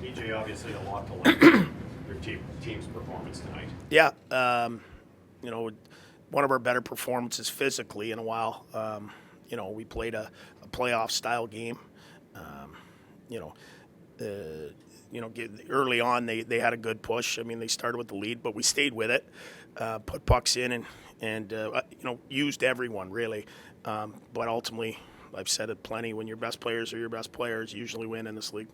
TJ, obviously a lot to like your team's performance tonight. Yeah, one of our better performances physically in a while. We played a playoff style game. Early on they had a good push. I mean, they started with the lead, but we stayed with it, put pucks in, and used everyone really. But ultimately, I've said it plenty. When your best players are your best players, you usually win in this league.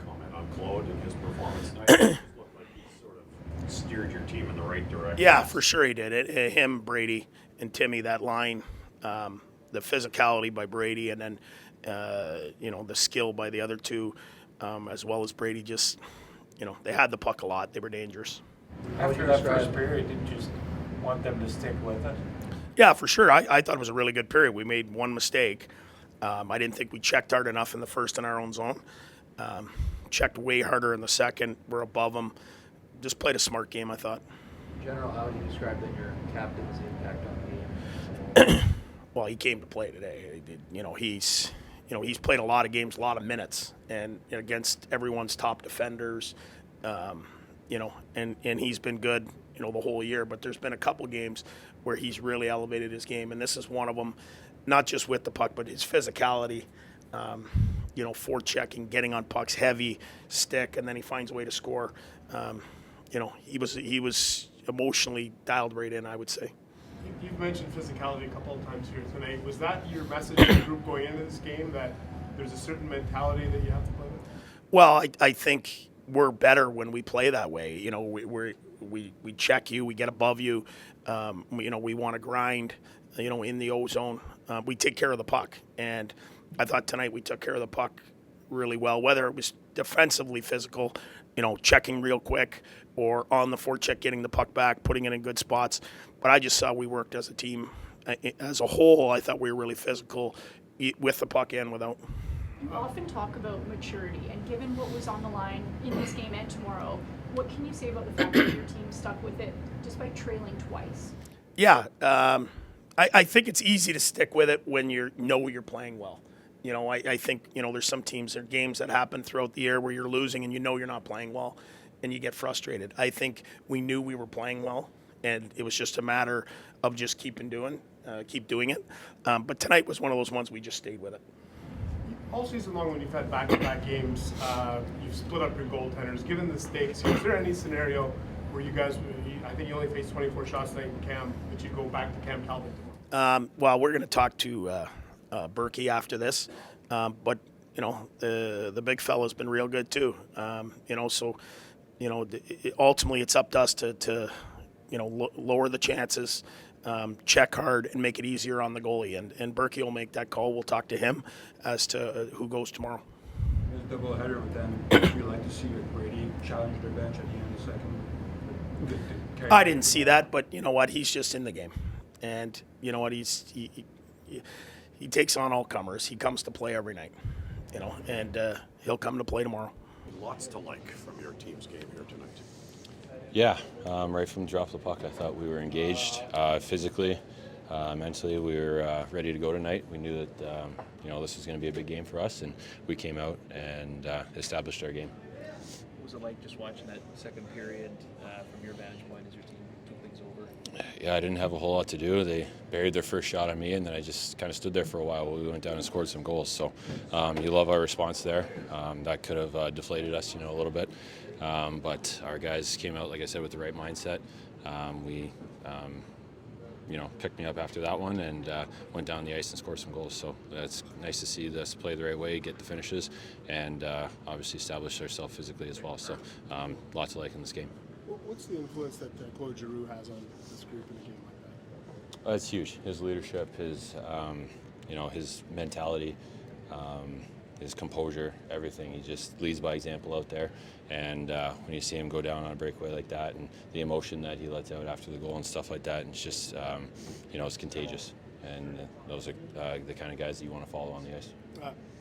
Comment on Claude and his performance tonight. It looked like he sort of steered your team in the right direction. Yeah, for sure he did. Him, Brady, and Timmy, that line, the physicality by Brady, and then the skill by the other two, as well as Brady. Just they had the puck a lot. They were dangerous. After that first period, did you just want them to stick with it? Yeah, for sure. I thought it was a really good period. We made one mistake. I didn't think we checked hard enough in the first in our own zone. Checked way harder in the second. We're above them. Just played a smart game, I thought. In general, how would you describe that your captain's impact on the game? Well, he came to play today. He's played a lot of games, a lot of minutes, and against everyone's top defenders. And he's been good, the whole year. But there's been a couple games where he's really elevated his game, and this is one of them. Not just with the puck, but his physicality. Forechecking, getting on pucks, heavy stick, and then he finds a way to score. He was emotionally dialed right in, I would say. You've mentioned physicality a couple of times here tonight. Was that your message to the group going into this game, that there's a certain mentality that you have to play with? Well, I think we're better when we play that way. We check you, we get above you. We want to grind. In the O zone, we take care of the puck, and I thought tonight we took care of the puck really well. Whether it was defensively physical, checking real quick, or on the forecheck, getting the puck back, putting it in good spots. But I just saw we worked as a team. As a whole, I thought we were really physical with the puck and without. You often talk about maturity, and given what was on the line in this game and tomorrow, what can you say about the fact that your team stuck with it despite trailing twice? Yeah, I think it's easy to stick with it when you're playing well. I think, there's some teams, there are games that happen throughout the year where you're losing and you're not playing well and you get frustrated. I think we knew we were playing well, and it was just a matter of just keep doing it. But tonight was one of those ones we just stayed with it. All season long, when you've had back-to-back games, you've split up your goaltenders. Given the stakes, is there any scenario where you guys, I think you only faced 24 shots tonight in Cam, but you'd go back to Cam Talbot tomorrow? Well, we're going to talk to Berkey after this, but the big fella's been real good too. Ultimately it's up to us to lower the chances, check hard, and make it easier on the goalie. And Berkey will make that call. We'll talk to him as to who goes tomorrow. There's a double header with them. Would you like to see Brady challenge their bench at the end of the second? I didn't see that, but you know what? He's just in the game, and you know what? He takes on all comers. He comes to play every night, and he'll come to play tomorrow. Lots to like from your team's game here tonight. Yeah, right from the drop of the puck, I thought we were engaged physically, mentally. We were ready to go tonight. We knew that this was going to be a big game for us, and we came out and established our game. What was it like just watching that second period from your vantage point as your team took things over? Yeah, I didn't have a whole lot to do. They buried their first shot on me, and then I just kind of stood there for a while while we went down and scored some goals. So you love our response there. That could have deflated us, a little bit. But our guys came out, like I said, with the right mindset. We picked me up after that one and went down the ice and scored some goals. So it's nice to see us play the right way, get the finishes, and obviously establish ourselves physically as well. So lots to like in this game. What's the influence that Claude Giroux has on this group in a game like that? It's huge. His leadership, his mentality, his composure, everything. He just leads by example out there. And when you see him go down on a breakaway like that, and the emotion that he lets out after the goal and stuff like that, and it's just, it's contagious. And those are the kind of guys that you want to follow on the ice.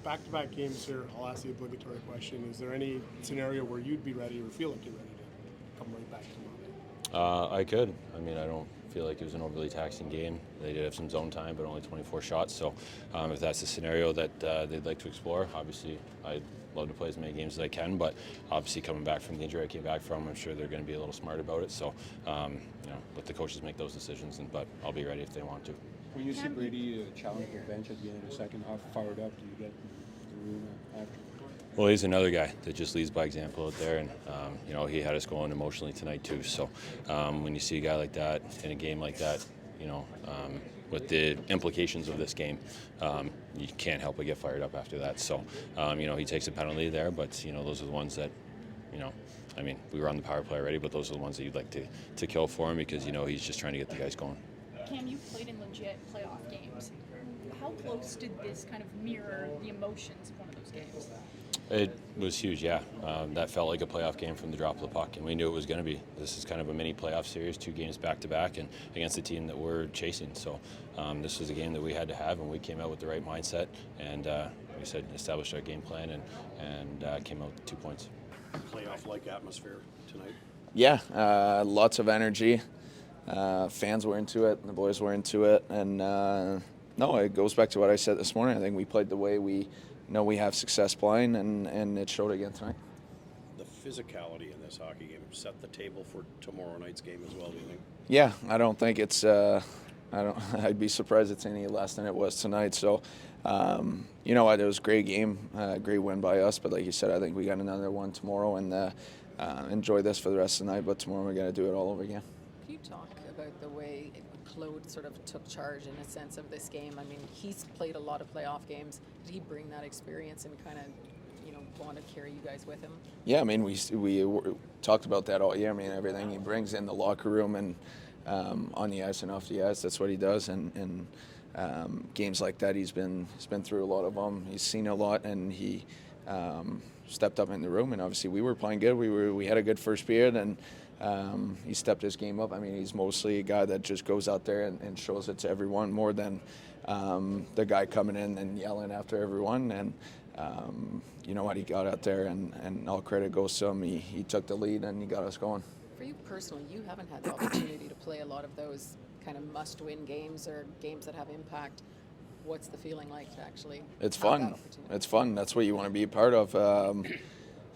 Back-to-back games here, I'll ask the obligatory question. Is there any scenario where you'd be ready or feel like you're ready to come right back tomorrow? I could. I mean, I don't feel like it was an overly taxing game. They did have some zone time, but only 24 shots. So if that's a scenario that they'd like to explore, obviously I'd love to play as many games as I can. But obviously coming back from the injury I came back from, I'm sure they're going to be a little smart about it. So let the coaches make those decisions. But I'll be ready if they want to. When you see Brady challenge the bench at the end of the second, how fired up do you get in the room after? Well, he's another guy that just leads by example out there, and he had us going emotionally tonight too. So when you see a guy like that in a game like that, with the implications of this game, you can't help but get fired up after that. So he takes a penalty there, but those are the ones that, we were on the power play already, but those are the ones that you'd like to kill for him because he's just trying to get the guys going. Cam, you played in legit playoff games. How close did this kind of mirror the emotions of one of those games? It was huge, yeah. That felt like a playoff game from the drop of the puck, and we knew it was going to be. This is kind of a mini playoff series, 2 games back-to-back, and against a team that we're chasing. So this was a game that we had to have, and we came out with the right mindset, and we said established our game plan, and came out with 2 points. Playoff-like atmosphere tonight. Yeah, lots of energy. Fans were into it, and the boys were into it, and no, it goes back to what I said this morning. I think we played the way we know we have success playing, and it showed again tonight. The physicality in this hockey game set the table for tomorrow night's game as well, do you think? Yeah, I don't think it's. I'd be surprised it's any less than it was tonight. So, it was a great game, great win by us. But like you said, I think we got another one tomorrow, and enjoy this for the rest of the night. But tomorrow we're gonna do it all over again. Can you talk about the way Claude sort of took charge in a sense of this game? I mean, he's played a lot of playoff games. Did he bring that experience and kind of, want to carry you guys with him? Yeah, I mean, we talked about that all year. I mean, everything he brings in the locker room and on the ice and off the ice, that's what he does. And games like that, he's been through a lot of them. He's seen a lot, and he stepped up in the room. And obviously, we were playing good. We had a good first period, and he stepped his game up. I mean, he's mostly a guy that just goes out there and shows it to everyone more than the guy coming in and yelling after everyone. And you know what, he got out there, and all credit goes to him. He took the lead, and he got us going. For you personally, you haven't had the opportunity to play a lot of those kind of must-win games or games that have impact. What's the feeling like to actually It's fun. It's fun. That's what you want to be a part of.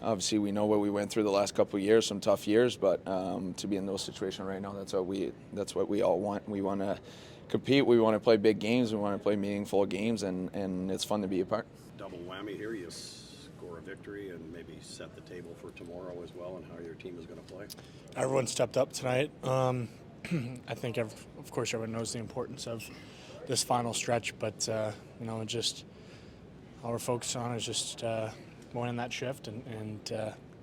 Obviously, we know what we went through the last couple of years, some tough years, but to be in those situations right now, that's what we all want. We want to compete. We want to play big games. We want to play meaningful games, and it's fun to be a part. Double whammy here. You score a victory and maybe set the table for tomorrow as well, and how your team is going to play. Everyone stepped up tonight. I think, of course, everyone knows the importance of this final stretch, but just all we're focused on is just winning that shift and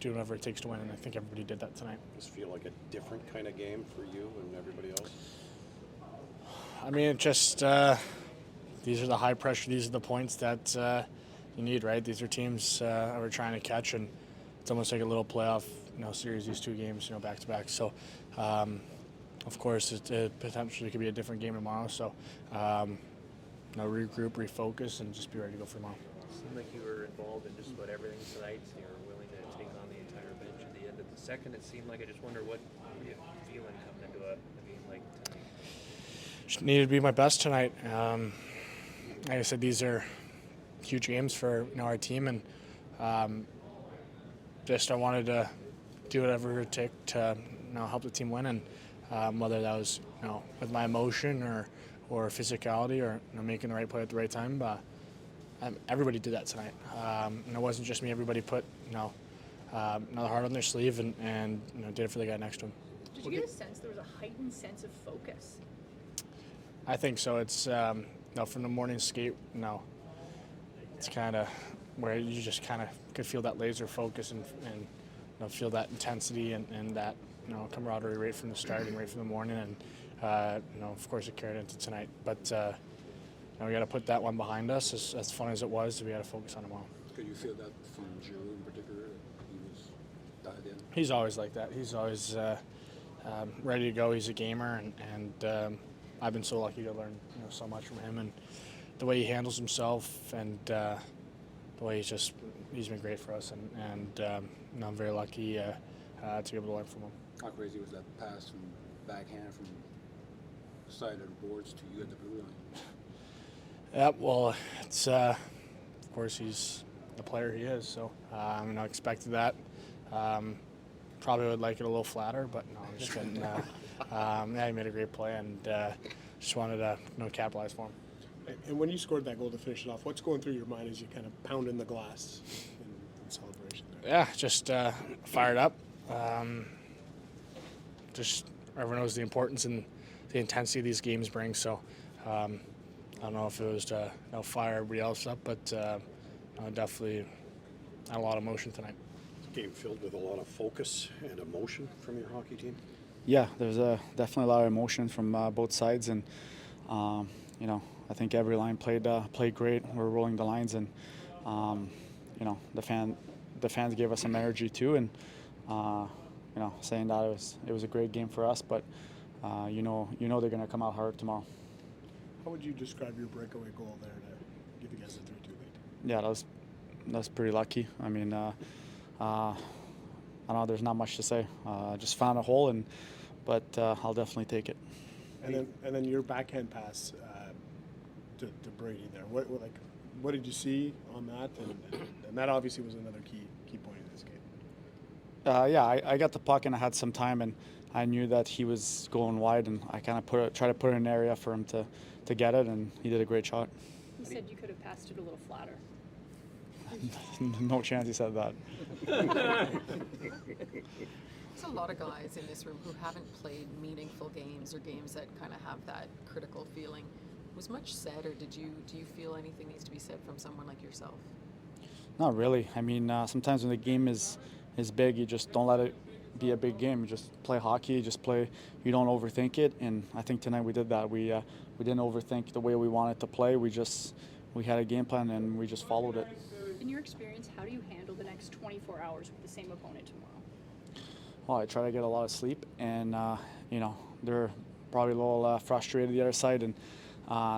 doing whatever it takes to win, and I think everybody did that tonight. Does it feel like a different kind of game for you and everybody else? I mean, it just these are the high pressure, these are the points that you need, right? These are teams that we're trying to catch, and it's almost like a little playoff series, these 2 games back to back. So of course it potentially could be a different game tomorrow, so regroup, refocus, and just be ready to go for tomorrow. It seemed like you were involved in just about everything tonight, and you were willing to take on the entire bench at the end of the second. It seemed like, I just wonder what were you feeling coming into a game like tonight? Just needed to be my best tonight. Like I said, these are huge games for our team, and just I wanted to do whatever it would take to help the team win, and whether that was with my emotion or physicality or making the right play at the right time. Everybody did that tonight. And it wasn't just me. Everybody put another heart on their sleeve and did it for the guy next to him. Did you get a sense there was a heightened sense of focus? I think so. It's from the morning skate. It's kind of where you just kind of could feel that laser focus and feel that intensity and that camaraderie right from the start and right from the morning, and of course it carried into tonight. But we got to put that one behind us. As fun as it was, we got to focus on tomorrow. Could you feel that from Giroux in particular? He was dialed in. He's always like that. He's always ready to go. He's a gamer, and I've been so lucky to learn so much from him, and the way he handles himself, and the way he's been great for us, and I'm very lucky. to be able to learn from him. How crazy was that pass from backhand from the side of the boards to you at the blue line? Yeah, well, it's of course he's the player he is, so I expected that. Probably would like it a little flatter, but no, I'm just kidding. Yeah, he made a great play, and just wanted to capitalize for him. And when you scored that goal to finish it off, what's going through your mind as you kind of pound in the glass in celebration there? Yeah, just fired up. Just everyone knows the importance and the intensity these games bring. So I don't know if it was to fire everybody else up, but definitely had a lot of emotion tonight. Game filled with a lot of focus and emotion from your hockey team. Yeah, there's definitely a lot of emotion from both sides, and I think every line played great. We're rolling the lines, and the fans gave us some energy too, and saying that it was a great game for us, but they're going to come out hard tomorrow. How would you describe your breakaway goal there to give you guys a 3-2 lead? Yeah, that's pretty lucky. I mean, I don't know. There's not much to say. Just found a hole, but I'll definitely take it. And then your backhand pass to Brady there. What did you see on that? And that obviously was another key point in this game. Yeah, I got the puck and I had some time, and I knew that he was going wide, and I kind of tried to put it in an area for him to get it, and he did a great shot. He said you could have passed it a little flatter. No chance he said that. There's a lot of guys in this room who haven't played meaningful games or games that kind of have that critical feeling. Was much said, or do you feel anything needs to be said from someone like yourself? Not really. I mean, sometimes when the game is big, you just don't let it be a big game. You just play hockey, just play. You don't overthink it, and I think tonight we did that. We didn't overthink the way we wanted to play. We had a game plan and we just followed it. In your experience, how do you handle the next 24 hours with the same opponent tomorrow? Well, I try to get a lot of sleep, and they're probably a little frustrated the other side, and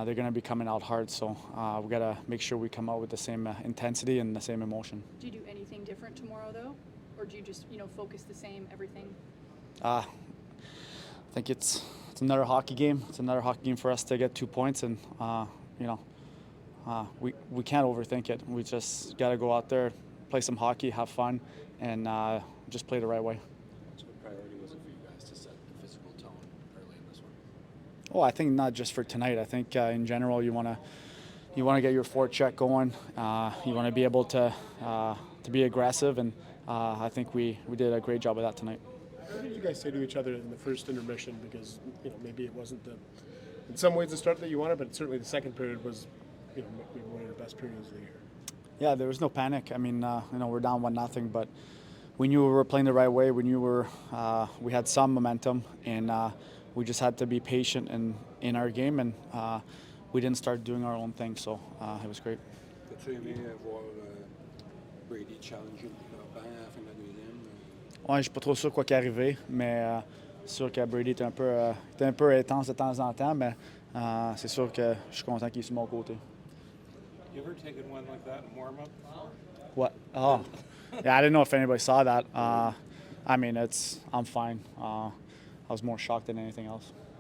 they're going to be coming out hard. So we got to make sure we come out with the same intensity and the same emotion. Do you do anything different tomorrow, though, or do you just focus the same everything? I think it's another hockey game. It's another hockey game for us to get 2 points, and we can't overthink it. We just got to go out there, play some hockey, have fun, and just play the right way. So what priority was it for you guys to set the physical tone early in this one? Oh, I think not just for tonight. I think in general you want to get your forecheck going. You want to be able to be aggressive, and I think we did a great job of that tonight. What did you guys say to each other in the first intermission? Because maybe it wasn't in some ways the start that you wanted, but certainly the second period was maybe one of your best periods of the year. Yeah, there was no panic. I mean, we're down 1-0, but we knew we were playing the right way. We knew we had some momentum, and we just had to be patient in our game, and we didn't start doing our own thing, so it was great. As-tu aimé voir Brady challenge you à la fin de la deuxième? Ouais, je suis pas trop sûr quoi qui est arrivé, mais c'est sûr que Brady était un peu intense de temps en temps, mais c'est sûr que je suis content qu'il est sur mon côté. You ever taken one like that in warm-up? What? Oh, yeah, I didn't know if anybody saw that. I mean, I'm fine. I was more shocked than anything else.